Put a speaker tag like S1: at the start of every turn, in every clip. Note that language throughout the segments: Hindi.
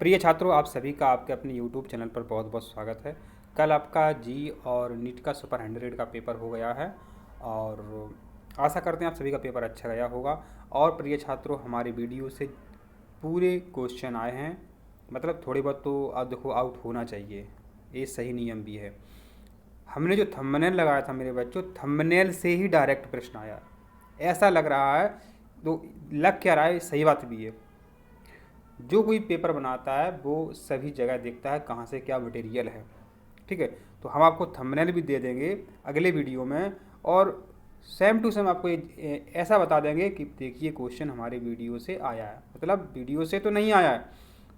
S1: प्रिय छात्रों, आप सभी का आपके अपने YouTube चैनल पर बहुत बहुत स्वागत है। कल आपका जी और नीट का सुपर 100 का पेपर हो गया है और आशा करते हैं आप सभी का पेपर अच्छा गया होगा। और प्रिय छात्रों, हमारे वीडियो से पूरे क्वेश्चन आए हैं, मतलब थोड़ी बहुत तो आप देखो आउट होना चाहिए, ये सही नियम भी है। हमने जो थंबनेल लगाया था मेरे बच्चों, थंबनेल से ही डायरेक्ट प्रश्न आया, ऐसा लग रहा है। तो लग क्या रहा है, सही बात भी है। जो कोई पेपर बनाता है वो सभी जगह देखता है कहाँ से क्या मटेरियल है, ठीक है। तो हम आपको थंबनेल भी दे देंगे अगले वीडियो में, और सेम टू सेम आपको ऐसा बता देंगे कि देखिए क्वेश्चन हमारे वीडियो से आया है। मतलब वीडियो से तो नहीं आया है,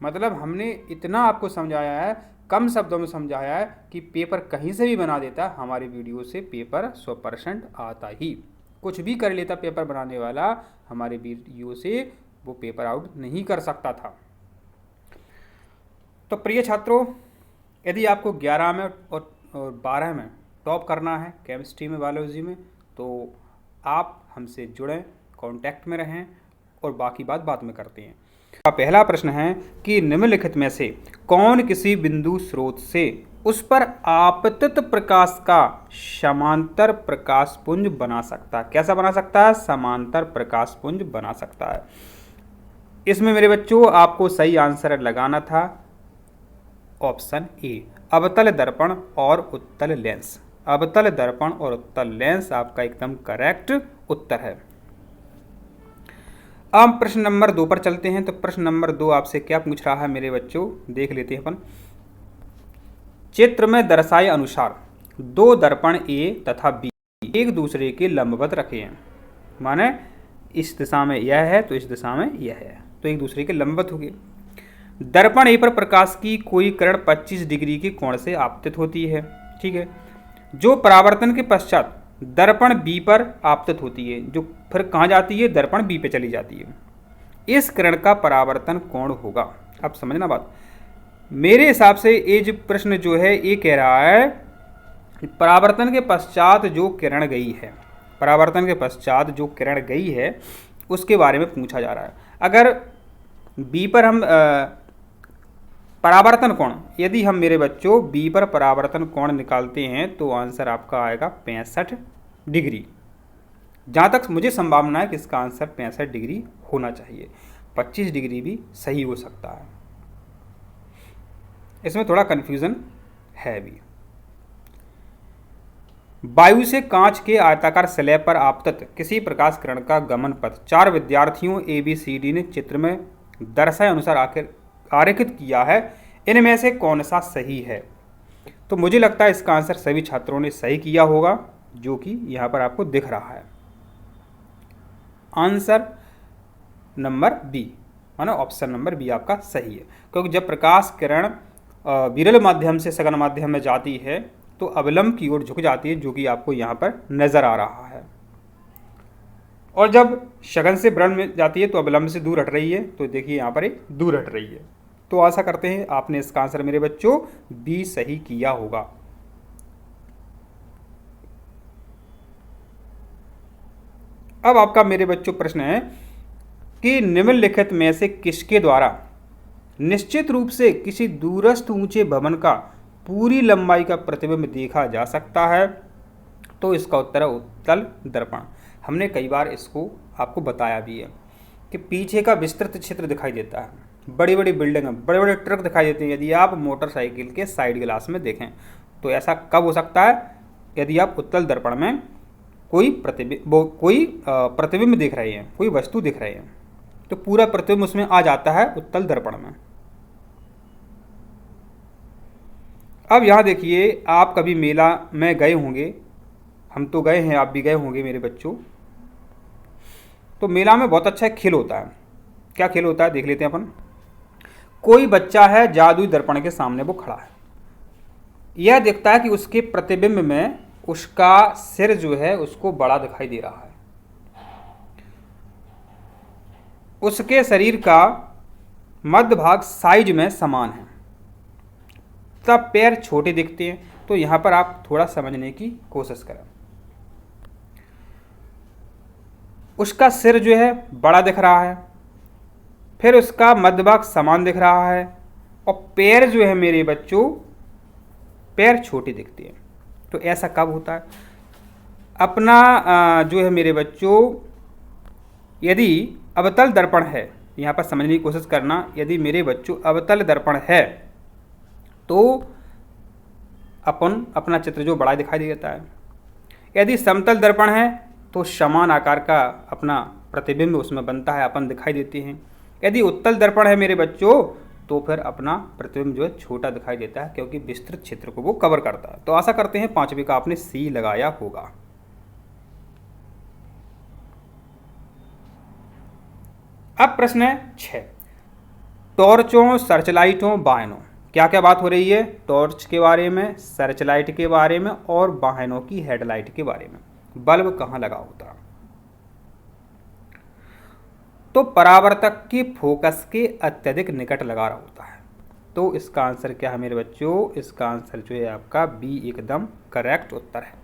S1: मतलब हमने इतना आपको समझाया है, कम शब्दों में समझाया है कि पेपर कहीं से भी बना देता, हमारी वीडियो से पेपर 100% आता ही। कुछ भी कर लेता पेपर बनाने वाला, हमारे वीडियो से वो पेपर आउट नहीं कर सकता था। तो प्रिय छात्रों, यदि आपको 11 में और 12 में टॉप करना है, केमिस्ट्री में, बायोलॉजी में, तो आप हमसे जुड़ें, कांटेक्ट में रहें, और बाकी बात बाद में करते हैं। पहला प्रश्न है कि निम्नलिखित में से कौन किसी बिंदु स्रोत से उस पर आपतित प्रकाश का समांतर प्रकाश पुंज बना सकता है। कैसा बना सकता है? समांतर प्रकाश पुंज बना सकता है। इसमें मेरे बच्चों आपको सही आंसर लगाना था ऑप्शन ए, अवतल दर्पण और उत्तल लेंस। अवतल दर्पण और उत्तल लेंस आपका एकदम करेक्ट उत्तर है। अब प्रश्न नंबर 2 पर चलते हैं। तो प्रश्न नंबर 2 आपसे क्या पूछ रहा है मेरे बच्चों, देख लेते हैं अपन। चित्र में दर्शाए अनुसार दो दर्पण ए तथा बी एक दूसरे के लंबवत रखे हैं, माने इस दिशा में यह है तो इस दिशा में यह है, तो एक दूसरे के लंबवत हो गए। दर्पण ए पर प्रकाश की कोई किरण 25 डिग्री के कोण से आपतित होती है, ठीक है, जो परावर्तन के पश्चात दर्पण बी पर आपतित होती है, जो फिर कहाँ जाती है? दर्पण बी पे चली जाती है। इस किरण का परावर्तन कोण होगा। अब समझना बात, मेरे हिसाब से ये जो प्रश्न जो है ये कह रहा है परावर्तन के पश्चात जो किरण गई है, परावर्तन के पश्चात जो किरण गई है उसके बारे में पूछा जा रहा है। अगर बी पर हम परावर्तन कोण, यदि हम मेरे बच्चों बी पर परावर्तन कोण निकालते हैं तो आंसर आपका आएगा 65 डिग्री। जहाँ तक मुझे संभावना है कि इसका आंसर 65 डिग्री होना चाहिए। 25 डिग्री भी सही हो सकता है, इसमें थोड़ा कन्फ्यूज़न है भी। वायु से कांच के आयताकार स्लैब पर आपतित किसी प्रकाश किरण का गमन पथ 4 विद्यार्थियों ABCD ने चित्र में दर्शाए अनुसार आरेखित किया है, इनमें से कौन सा सही है? तो मुझे लगता है इसका आंसर सभी छात्रों ने सही किया होगा, जो कि यहाँ पर आपको दिख रहा है। आंसर नंबर बी, माना ऑप्शन नंबर बी आपका सही है, क्योंकि जब प्रकाश किरण विरल माध्यम से सघन माध्यम में जाती है तो अवलंब की ओर झुक जाती है, जो कि आपको यहाँ पर नजर आ रहा है, और जब सघन से विरल में जाती है तो अवलंब से दूर हट रही है, तो देखिए यहाँ पर एक दूर हट रही है। तो आशा करते हैं आपने इसका आंसर मेरे बच्चों बी सही किया होगा। अब आपका मेरे बच्चों प्रश्न है कि निम्नलिखित में से किसके द्वारा निश्चित रूप से किसी दूरस्थ ऊंचे भवन का पूरी लंबाई का प्रतिबिंब देखा जा सकता है? तो इसका उत्तर है उत्तल दर्पण। हमने कई बार इसको आपको बताया भी है कि पीछे का विस्तृत क्षेत्र दिखाई देता है, बड़ी बड़ी बिल्डिंग, बड़े बड़े ट्रक दिखाई देते हैं यदि आप मोटरसाइकिल के साइड ग्लास में देखें। तो ऐसा कब हो सकता है? यदि आप उत्तल दर्पण में कोई प्रतिबिंब देख रहे हैं, कोई वस्तु दिख रहे हैं, तो पूरा प्रतिबिंब उसमें आ जाता है उत्तल दर्पण में। अब यहाँ देखिए, आप कभी मेला में गए होंगे, हम तो गए हैं, आप भी गए होंगे मेरे बच्चों। तो मेला में बहुत अच्छा खेल होता है। क्या खेल होता है देख लेते हैं अपन। कोई बच्चा है, जादुई दर्पण के सामने वो खड़ा है, यह देखता है कि उसके प्रतिबिंब में उसका सिर जो है उसको बड़ा दिखाई दे रहा है, उसके शरीर का मध्य भाग साइज में समान है, तब पैर छोटे दिखते हैं। तो यहाँ पर आप थोड़ा समझने की कोशिश करें। उसका सिर जो है बड़ा दिख रहा है, फिर उसका मध्य भाग समान दिख रहा है, और पैर जो है मेरे बच्चों, पैर छोटे दिखते हैं। तो ऐसा कब होता है? अपना जो है मेरे बच्चों, यदि अवतल दर्पण है, यहाँ पर समझने की कोशिश करना, यदि मेरे बच्चों अवतल दर्पण है तो अपन अपना चित्र जो बड़ा दिखाई देता है। यदि समतल दर्पण है तो समान आकार का अपना प्रतिबिंब उसमें बनता है, अपन दिखाई देते हैं। यदि उत्तल दर्पण है मेरे बच्चों तो फिर अपना प्रतिबिंब जो है छोटा दिखाई देता है, क्योंकि विस्तृत क्षेत्र को वो कवर करता है। तो आशा करते हैं पांचवी का आपने सी लगाया होगा। अब प्रश्न है 6, टॉर्चों, सर्चलाइटों, वाहनों, क्या क्या बात हो रही है? टॉर्च के बारे में, सर्चलाइट के बारे में और वाहनों की हेडलाइट के बारे में। बल्ब कहाँ लगा होता है? तो परावर्तक के फोकस के अत्यधिक निकट लगा रहा होता है। तो इसका आंसर क्या है मेरे बच्चों? इसका आंसर जो है आपका बी एकदम करेक्ट उत्तर है,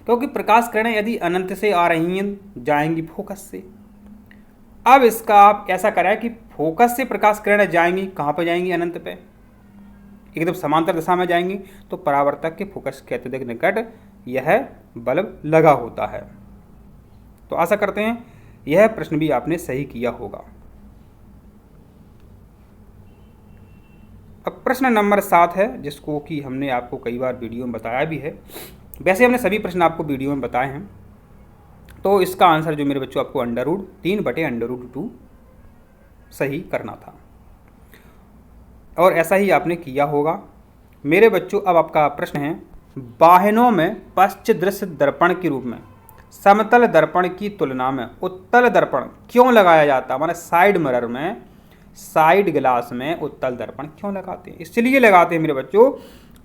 S1: क्योंकि प्रकाश किरणें यदि अनंत से आ रही हैं जाएंगी फोकस से। अब इसका आप ऐसा करें कि फोकस से प्रकाश किरणें जाएंगी, कहाँ पर जाएंगी? अनंत पे, एकदम समांतर दिशा में जाएंगी। तो परावर्तक के फोकस के अत्यधिक निकट यह बल्ब लगा होता है। तो आशा करते हैं यह प्रश्न भी आपने सही किया होगा। अब प्रश्न नंबर 7 है, जिसको कि हमने आपको कई बार वीडियो में बताया भी है। वैसे हमने सभी प्रश्न आपको वीडियो में बताए हैं। तो इसका आंसर जो मेरे बच्चों आपको √3/√2 सही करना था, और ऐसा ही आपने किया होगा मेरे बच्चों। अब आपका प्रश्न है, वाहनों में पश्च दृश्य दर्पण के रूप में समतल दर्पण की तुलना में उत्तल दर्पण क्यों लगाया जाता है? माने साइड मिरर में, साइड ग्लास में उत्तल दर्पण क्यों लगाते हैं? इसलिए लगाते हैं मेरे बच्चों,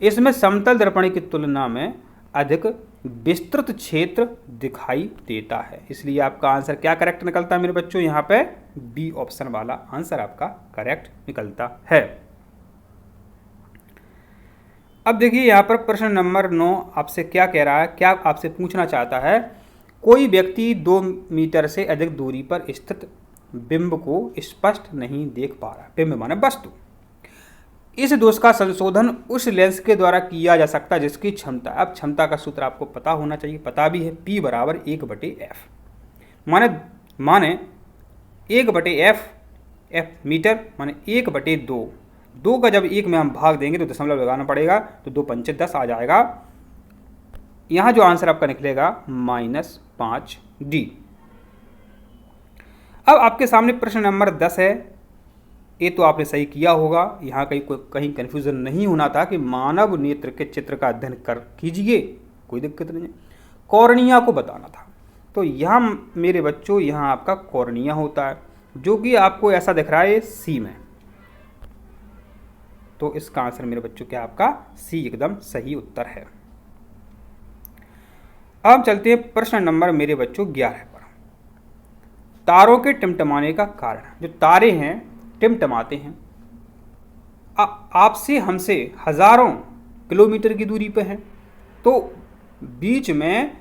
S1: इसमें समतल दर्पण की तुलना में अधिक विस्तृत क्षेत्र दिखाई देता है। इसलिए आपका आंसर क्या करेक्ट निकलता है मेरे बच्चों? यहाँ पे बी ऑप्शन वाला आंसर आपका करेक्ट निकलता है। अब देखिए यहाँ पर प्रश्न नंबर 9 आपसे क्या कह रहा है, क्या आपसे पूछना चाहता है? कोई व्यक्ति 2 मीटर से अधिक दूरी पर स्थित बिंब को स्पष्ट नहीं देख पा रहा। बिंब माने वस्तु। इस दोष का संशोधन उस लेंस के द्वारा किया जा सकता है जिसकी क्षमता, अब क्षमता का सूत्र आपको पता होना चाहिए, पता भी है, P = 1/f। माने 1/f, f मीटर माने 1/2। 2 का जब 1 में हम भाग देंगे तो दशमलव लगाना पड़ेगा, तो 2 पंचे 10 आ जाएगा। यहाँ जो आंसर आपका निकलेगा -5D। अब आपके सामने प्रश्न नंबर 10 है। ये तो आपने सही किया होगा, यहाँ कहीं कन्फ्यूजन नहीं होना था कि मानव नेत्र के चित्र का अध्ययन कीजिए, कोई दिक्कत नहीं है। कॉर्निया को बताना था, तो यहाँ मेरे बच्चों यहाँ आपका कॉर्निया होता है, जो कि आपको ऐसा दिख रहा है सी में। तो इसका आंसर मेरे बच्चों क्या आपका सी एकदम सही उत्तर है। अब चलते हैं प्रश्न नंबर मेरे बच्चों 11 पर। तारों के टिमटिमाने का कारण। जो तारे हैं टिमटिमाते हैं, आपसे हमसे हजारों किलोमीटर की दूरी पे हैं, तो बीच में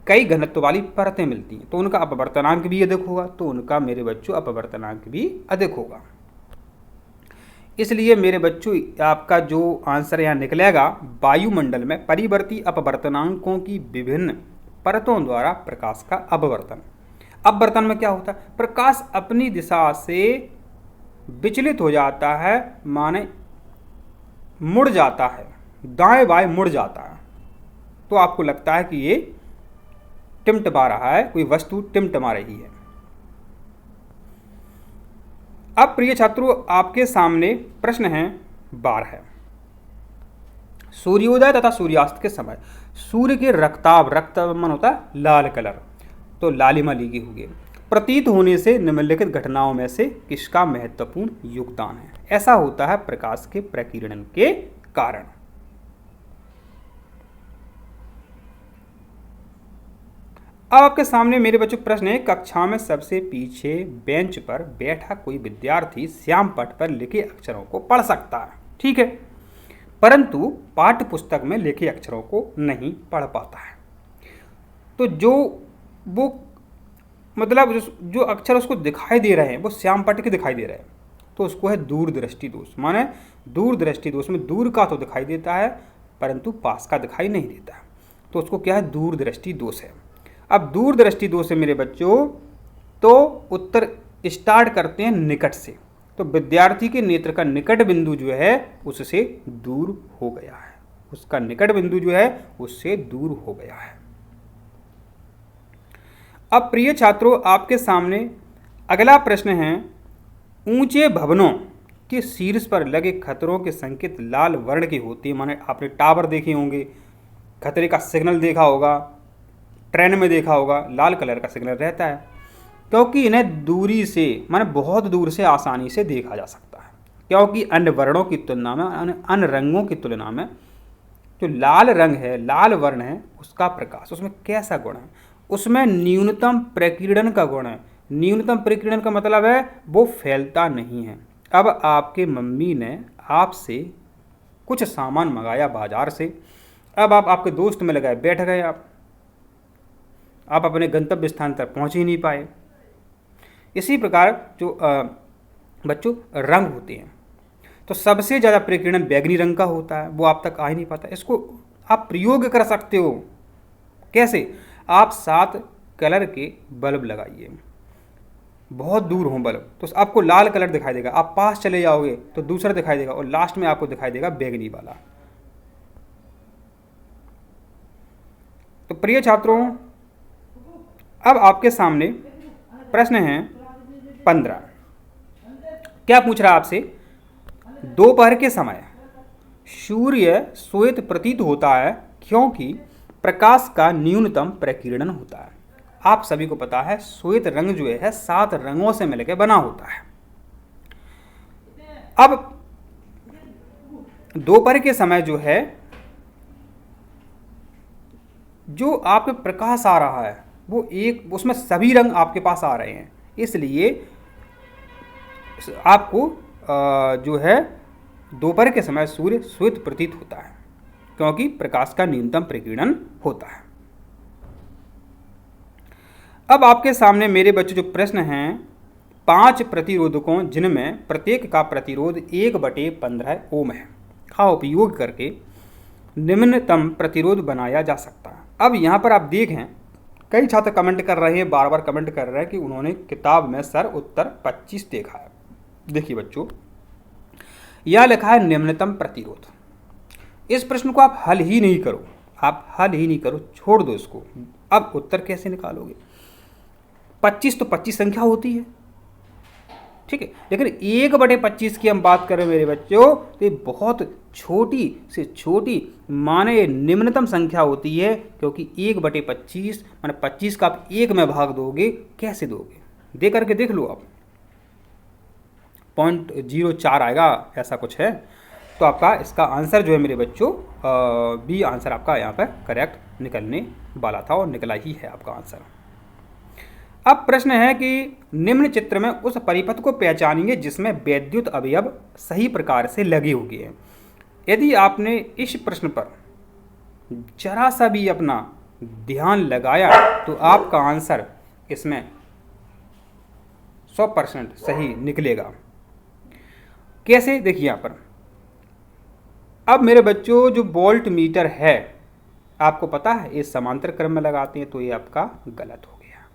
S1: कई घनत्व वाली परतें मिलती हैं, तो उनका अपवर्तनांक भी अधिक होगा, तो उनका मेरे बच्चों अपवर्तनांक भी अधिक होगा। इसलिए मेरे बच्चों आपका जो आंसर यहाँ निकलेगा, वायुमंडल में परिवर्ती अपवर्तनांकों की विभिन्न परतों द्वारा प्रकाश का अपवर्तन। अपवर्तन में क्या होता है? प्रकाश अपनी दिशा से विचलित हो जाता है, माने मुड़ जाता है, दाएं बाएं मुड़ जाता है, तो आपको लगता है कि ये टिमटिमा रहा है, कोई वस्तु टिमटिमा रही है। अब प्रिय छात्रों आपके सामने प्रश्न है 12। सूर्योदय तथा सूर्यास्त के समय सूर्य के रक्ताभ, रक्ताभ मन होता है लाल कलर, तो लालिमा लिखी हुई है, प्रतीत होने से निम्नलिखित घटनाओं में से किसका महत्वपूर्ण योगदान है? ऐसा होता है प्रकाश के प्रकीर्णन के कारण। अब आपके सामने मेरे बच्चों प्रश्न है, कक्षा में सबसे पीछे बेंच पर बैठा कोई विद्यार्थी श्याम पट पर लिखे अक्षरों को पढ़ सकता है, ठीक है, परंतु पाठ्य पुस्तक में लिखे अक्षरों को नहीं पढ़ पाता है। तो जो वो मतलब जो अक्षर उसको दिखाई दे रहे हैं वो श्याम पट के दिखाई दे रहे हैं, तो उसको है दूरदृष्टि दोष। माने दूरदृष्टि दोष में दूर का तो दिखाई देता है परंतु पास का दिखाई नहीं देता, तो उसको क्या है, दूरदृष्टि दोष है। अब दूरदृष्टि दोष है मेरे बच्चों, तो उत्तर स्टार्ट करते हैं निकट से। तो विद्यार्थी के नेत्र का निकट बिंदु जो है उससे दूर हो गया है, उसका निकट बिंदु जो है उससे दूर हो गया है। अब प्रिय छात्रों, आपके सामने अगला प्रश्न है, ऊंचे भवनों के शीर्ष पर लगे खतरों के संकेत लाल वर्ण के होते हैं। माने आपने टावर देखे होंगे, खतरे का सिग्नल देखा होगा, ट्रेन में देखा होगा, लाल कलर का सिग्नल रहता है, क्योंकि इन्हें दूरी से माने बहुत दूर से आसानी से देखा जा सकता है। क्योंकि अन्य वर्णों की तुलना में, अन्य रंगों की तुलना में जो लाल रंग है, लाल वर्ण है, उसका प्रकाश, उसमें कैसा गुण है, उसमें न्यूनतम प्रकीर्णन का गुण है। न्यूनतम प्रकीर्णन का मतलब है वो फैलता नहीं है। अब आपके मम्मी ने आपसे कुछ सामान मंगाया बाजार से, अब आप आपके दोस्त में लगाए बैठ गए, आप अपने गंतव्य स्थान तक पहुंच ही नहीं पाए। इसी प्रकार जो बच्चों रंग होते हैं, तो सबसे ज़्यादा प्रकीर्णन बैगनी रंग का होता है, वो आप तक आ ही नहीं पाता। इसको आप प्रयोग कर सकते हो, कैसे, आप 7 कलर के बल्ब लगाइए, बहुत दूर हो बल्ब तो आपको लाल कलर दिखाई देगा, आप पास चले जाओगे तो दूसरा दिखाई देगा और लास्ट में आपको दिखाई देगा बैगनी वाला। तो प्रिय छात्रों, अब आपके सामने प्रश्न है 15। क्या पूछ रहा है आपसे, दोपहर के समय सूर्य श्वेत प्रतीत होता है क्योंकि प्रकाश का न्यूनतम प्रकीर्णन होता है। आप सभी को पता है श्वेत रंग जो है 7 रंगों से मिलकर बना होता है। अब दोपहर के समय जो है, जो आपके प्रकाश आ रहा है वो एक, उसमें सभी रंग आपके पास आ रहे हैं, इसलिए आपको जो है दोपहर के समय सूर्य श्वेत प्रतीत होता है क्योंकि प्रकाश का न्यूनतम प्रकीर्णन होता है। अब आपके सामने मेरे बच्चे जो प्रश्न हैं, 5 प्रतिरोधकों जिनमें प्रत्येक का प्रतिरोध 1/15 ओम है का उपयोग करके निम्नतम प्रतिरोध बनाया जा सकता है। अब यहाँ पर आप देखें, कई छात्र कमेंट कर रहे हैं, बार बार कमेंट कर रहे हैं कि उन्होंने किताब में सर उत्तर 25 देखा है। देखिए बच्चों, यह लिखा है निम्नतम प्रतिरोध। इस प्रश्न को आप हल ही नहीं करो, आप हल ही नहीं करो, छोड़ दो इसको। अब उत्तर कैसे निकालोगे, 25 तो 25 संख्या होती है, ठीक है, लेकिन 1/25 की हम बात करें मेरे बच्चों तो ये बहुत छोटी से छोटी माने निम्नतम संख्या होती है, क्योंकि 1/25 माने 25 का आप 1 में भाग दोगे, कैसे दोगे, दे करके देख लो आप, 0.04 आएगा, ऐसा कुछ है। तो आपका इसका आंसर जो है मेरे बच्चों, बी आंसर आपका यहाँ पर करेक्ट निकलने वाला था और निकला ही है आपका आंसर। अब प्रश्न है कि निम्न चित्र में उस परिपथ को पहचानिए जिसमें वैद्युत अवयव सही प्रकार से लगे हुए हैं। यदि आपने इस प्रश्न पर जरा सा भी अपना ध्यान लगाया तो आपका आंसर इसमें 100% सही निकलेगा। कैसे, देखिए यहाँ पर, अब मेरे बच्चों जो वोल्ट मीटर है, आपको पता है ये समांतर क्रम में लगाते हैं तो ये आपका गलत हो गया।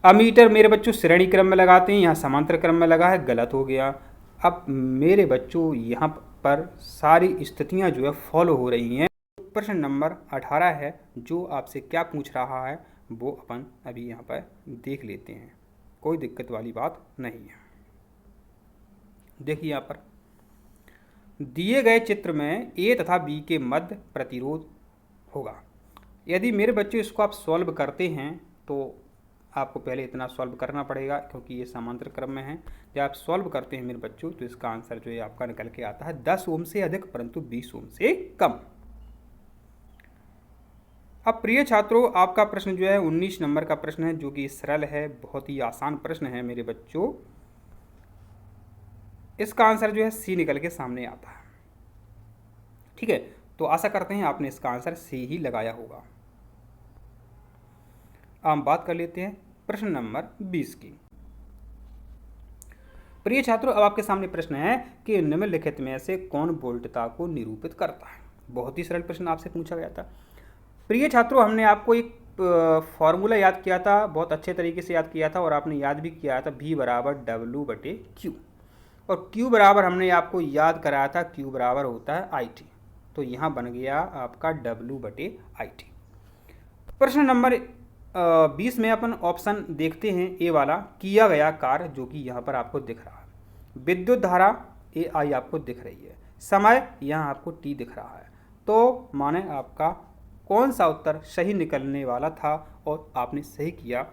S1: अमीटर मेरे बच्चों श्रेणी क्रम में लगाते हैं, यहाँ समांतर क्रम में लगा है, गलत हो गया। अब मेरे बच्चों यहाँ पर सारी स्थितियाँ जो है फॉलो हो रही हैं। प्रश्न नंबर 18 है, जो आपसे क्या पूछ रहा है वो अपन अभी यहाँ पर देख लेते हैं, कोई दिक्कत वाली बात नहीं है। देखिए यहाँ पर दिए गए चित्र में ए तथा बी के मध्य प्रतिरोध होगा। यदि मेरे बच्चों इसको आप सॉल्व करते हैं तो आपको पहले इतना सॉल्व करना पड़ेगा क्योंकि ये समांतर क्रम में है। जब आप सॉल्व करते हैं मेरे बच्चों तो इसका आंसर जो है आपका निकल के आता है 10 ओम से अधिक परंतु 20 ओम से कम। अब प्रिय छात्रों, आपका प्रश्न जो है 19 नंबर का प्रश्न है, जो कि सरल है, बहुत ही आसान प्रश्न है मेरे बच्चों। इसका आंसर जो है सी निकल के सामने आता है, ठीक है। तो आशा करते हैं आपने इसका आंसर सी ही लगाया होगा। हम बात कर लेते हैं प्रश्न नंबर 20 की। प्रिय छात्रों, अब आपके सामने प्रश्न है कि निम्नलिखित में से कौन वोल्टता को निरूपित करता है। बहुत ही सरल प्रश्न आपसे पूछा गया था। प्रिय छात्रों, हमने आपको एक फॉर्मूला याद किया था, बहुत अच्छे तरीके से याद किया था और आपने याद भी किया था, V बराबर W/Q। और Q बराबर हमने आपको याद कराया था, Q बराबर होता है IT। तो यहाँ बन गया आपका W/IT। प्रश्न नंबर 20 में अपन ऑप्शन देखते हैं, ए वाला, किया गया कार्य, जो कि यहाँ पर आपको दिख रहा है। विद्युत धारा AI आपको दिख रही है, समय यहाँ आपको T दिख रहा है। तो माने आपका कौन सा उत्तर सही निकलने वाला था और आपने सही किया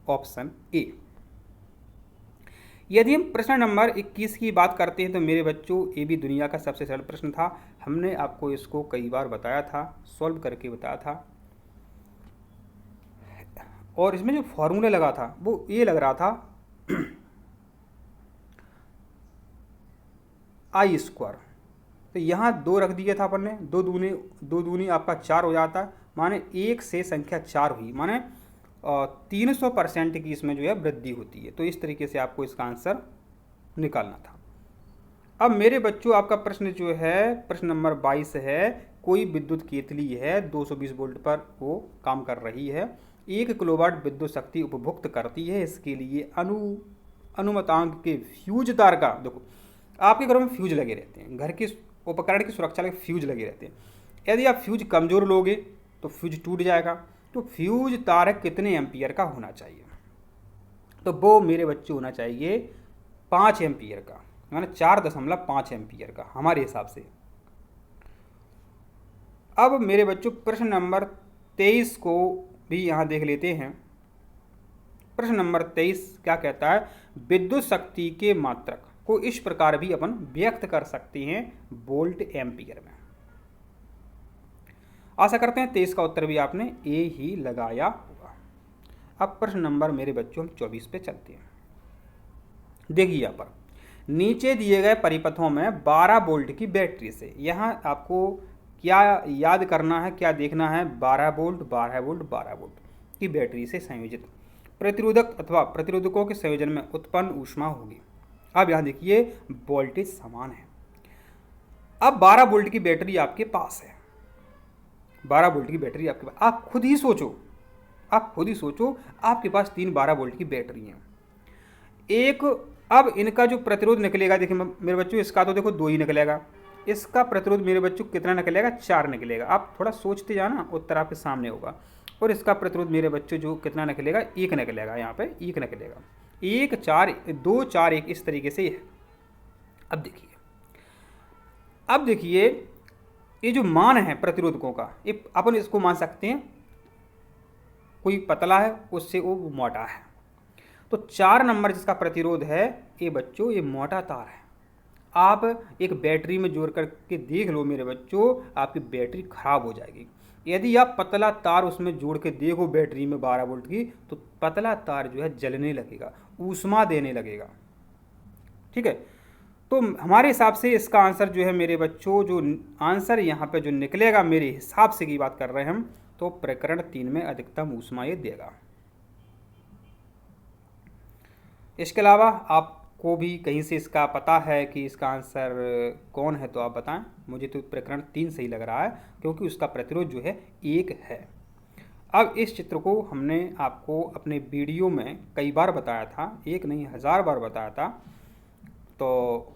S1: ऑप्शन ए। यदि हम प्रश्न नंबर 21 की बात करते हैं तो मेरे बच्चों, ये भी दुनिया का सबसे सरल प्रश्न था। हमने आपको इसको कई बार बताया था, सॉल्व करके बताया था, और इसमें जो फॉर्मूला लगा था वो ये लग रहा था I²। तो यहाँ 2 रख दिया था अपन ने, 2 दूनी आपका 4 हो जाता, माने 1 से संख्या 4 हुई, माने 300% की इसमें जो है वृद्धि होती है। तो इस तरीके से आपको इसका आंसर निकालना था। अब मेरे बच्चों, आपका प्रश्न जो है, प्रश्न नंबर 22 है, कोई विद्युत केतली है 220 वोल्ट पर वो काम कर रही है, 1 किलोवाट विद्युत शक्ति उपभोक्त करती है। इसके लिए अनुमतांक के फ्यूज तार का, देखो आपके घरों में फ्यूज लगे रहते हैं, घर के उपकरण की सुरक्षा के फ्यूज लगे रहते हैं। यदि आप फ्यूज कमज़ोर लोगे तो फ्यूज टूट जाएगा। तो फ्यूज तार कितने एम्पियर का होना चाहिए? तो वो मेरे बच्चे होना चाहिए 5 एम्पियर का, माने 4.5 एम्पियर का हमारे हिसाब से। अब मेरे बच्चों, प्रश्न नंबर 23 को भी यहाँ देख लेते हैं। प्रश्न नंबर 23 क्या कहता है? विद्युत शक्ति के मात्रक को इस प्रकार भी अपन व्यक्त कर सकते हैं, वोल्ट एम्पियर में। आशा करते हैं 23 का उत्तर भी आपने ए ही लगाया होगा। अब प्रश्न नंबर मेरे बच्चों हम 24 पे चलते हैं। देखिए यहाँ पर नीचे दिए गए परिपथों में 12 वोल्ट की बैटरी से, यहाँ आपको क्या याद करना है, क्या देखना है? 12 वोल्ट 12 वोल्ट 12 वोल्ट की बैटरी से संयोजित प्रतिरोधक अथवा प्रतिरोधकों के संयोजन में उत्पन्न ऊष्मा होगी। अब यहाँ देखिए वोल्टेज समान है। अब 12 वोल्ट की बैटरी आपके पास है, 12 वोल्ट की बैटरी आपके पास। आप खुद ही सोचो, आपके पास 3 12 वोल्ट की बैटरी हैं। एक, अब इनका जो प्रतिरोध निकलेगा, देखिए मेरे बच्चों, इसका तो देखो 2 ही निकलेगा, इसका प्रतिरोध मेरे बच्चों कितना निकलेगा? 4 निकलेगा। आप थोड़ा सोचते जाना, उत्तर आपके सामने होगा। और इसका प्रतिरोध मेरे बच्चों जो कितना निकलेगा? 1 निकलेगा, यहाँ पे 1 निकलेगा। 1 4 2 4 1 इस तरीके से है। अब देखिए ये जो मान है प्रतिरोधकों का, ये अपन इसको मान सकते हैं, कोई पतला है उससे वो मोटा है। तो 4 नंबर जिसका प्रतिरोध है, ये बच्चों ये मोटा तार है। आप एक बैटरी में जोड़ करके देख लो मेरे बच्चों, आपकी बैटरी खराब हो जाएगी। यदि आप पतला तार उसमें जोड़ के देखो बैटरी में 12 वोल्ट की, तो पतला तार जो है जलने लगेगा, ऊष्मा देने लगेगा। ठीक है, तो हमारे हिसाब से इसका आंसर जो है मेरे बच्चों, जो आंसर यहाँ पे जो निकलेगा मेरे हिसाब से की बात कर रहे हैं हम, तो प्रकरण 3 में अधिकतम ऊष्मा ये देगा। इसके अलावा आपको भी कहीं से इसका पता है कि इसका आंसर कौन है तो आप बताएं। मुझे तो प्रकरण 3 सही लग रहा है, क्योंकि उसका प्रतिरोध जो है 1 है। अब इस चित्र को हमने आपको अपने वीडियो में कई बार बताया था, एक नहीं 1000 बार बताया था। तो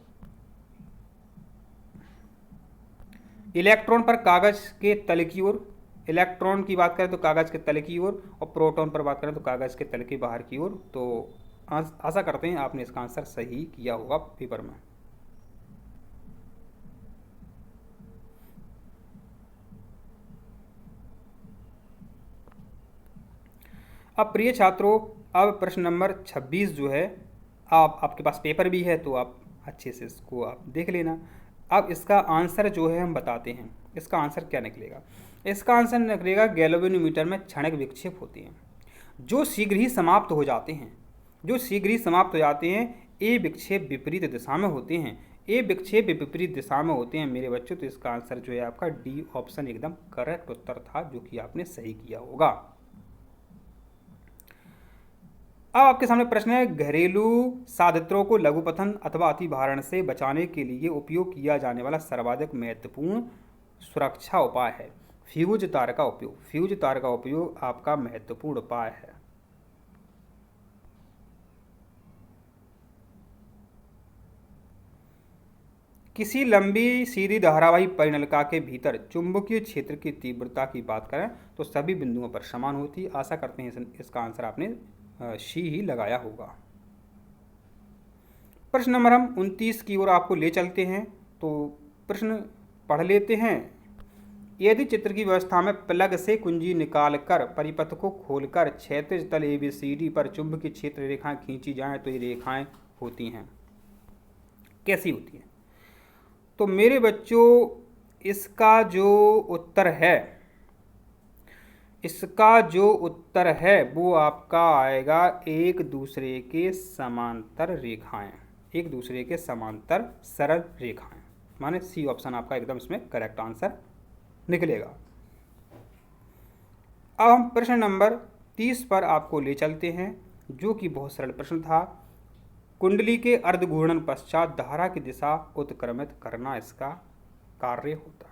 S1: इलेक्ट्रॉन पर कागज़ के तल की ओर, इलेक्ट्रॉन की बात करें तो कागज़ के तल की ओर, और प्रोटॉन पर बात करें तो कागज़ के तल के बाहर की ओर। तो आशा करते हैं आपने इसका आंसर सही किया होगा पेपर में। अब प्रिय छात्रों, अब प्रश्न नंबर 26 जो है, आपके पास पेपर भी है तो आप अच्छे से इसको आप देख लेना। अब इसका आंसर जो है हम बताते हैं, इसका आंसर क्या निकलेगा? इसका आंसर निकलेगा गैल्वेनोमीटर में क्षणिक विक्षेप होते हैं जो शीघ्र ही समाप्त हो जाते हैं, ए विक्षेप विपरीत दिशा में होते हैं, ए विक्षेप विपरीत दिशा में होते हैं मेरे बच्चों। तो इसका आंसर जो है आपका डी ऑप्शन एकदम करेक्ट उत्तर था, जो कि आपने सही किया होगा। अब आपके सामने प्रश्न है, घरेलू साधित्रों को लघुपथन अथवा अतिभारण से बचाने के लिए उपयोग किया जाने वाला सर्वाधिक महत्वपूर्ण सुरक्षा उपाय है। फ्यूज तार का उपयोग। फ्यूज तार का उपयोग आपका महत्वपूर्ण उपाय है। किसी लंबी सीधी धारावाही परिनलिका के भीतर चुंबकीय क्षेत्र की तीव्रता की बात करें तो सभी बिंदुओं पर समान होती है। आशा करते हैं इसका आंसर आपने सी ही लगाया होगा। प्रश्न नंबर हम 29 की ओर आपको ले चलते हैं, तो प्रश्न पढ़ लेते हैं। यदि चित्र की व्यवस्था में प्लग से कुंजी निकालकर परिपथ को खोलकर क्षैतिज तल ABCD पर चुंबकीय क्षेत्र रेखाएं खींची जाएं तो ये रेखाएं होती हैं। कैसी होती हैं? तो मेरे बच्चों, इसका जो उत्तर है वो आपका आएगा एक दूसरे के समांतर रेखाएं, एक दूसरे के समांतर सरल रेखाएं, माने सी ऑप्शन आपका एकदम इसमें करेक्ट आंसर निकलेगा। अब हम प्रश्न नंबर 30 पर आपको ले चलते हैं, जो कि बहुत सरल प्रश्न था। कुंडली के अर्धघूर्णन पश्चात धारा की दिशा उत्क्रमित करना इसका कार्य होता है।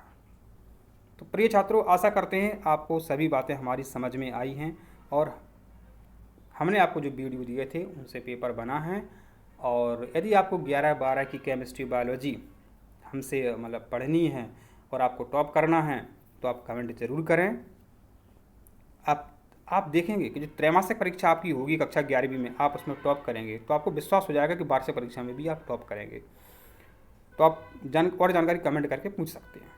S1: तो प्रिय छात्रों, आशा करते हैं आपको सभी बातें हमारी समझ में आई हैं और हमने आपको जो वीडियो दिए थे उनसे पेपर बना है। और यदि आपको 11-12 की केमिस्ट्री बायोलॉजी हमसे मतलब पढ़नी है और आपको टॉप करना है तो आप कमेंट ज़रूर करें। आप देखेंगे कि जो त्रैमासिक परीक्षा आपकी होगी कक्षा 11वीं में, आप उसमें टॉप करेंगे तो आपको विश्वास हो जाएगा कि वार्षिक परीक्षा में भी आप टॉप करेंगे। तो आप और जानकारी कमेंट करके पूछ सकते हैं।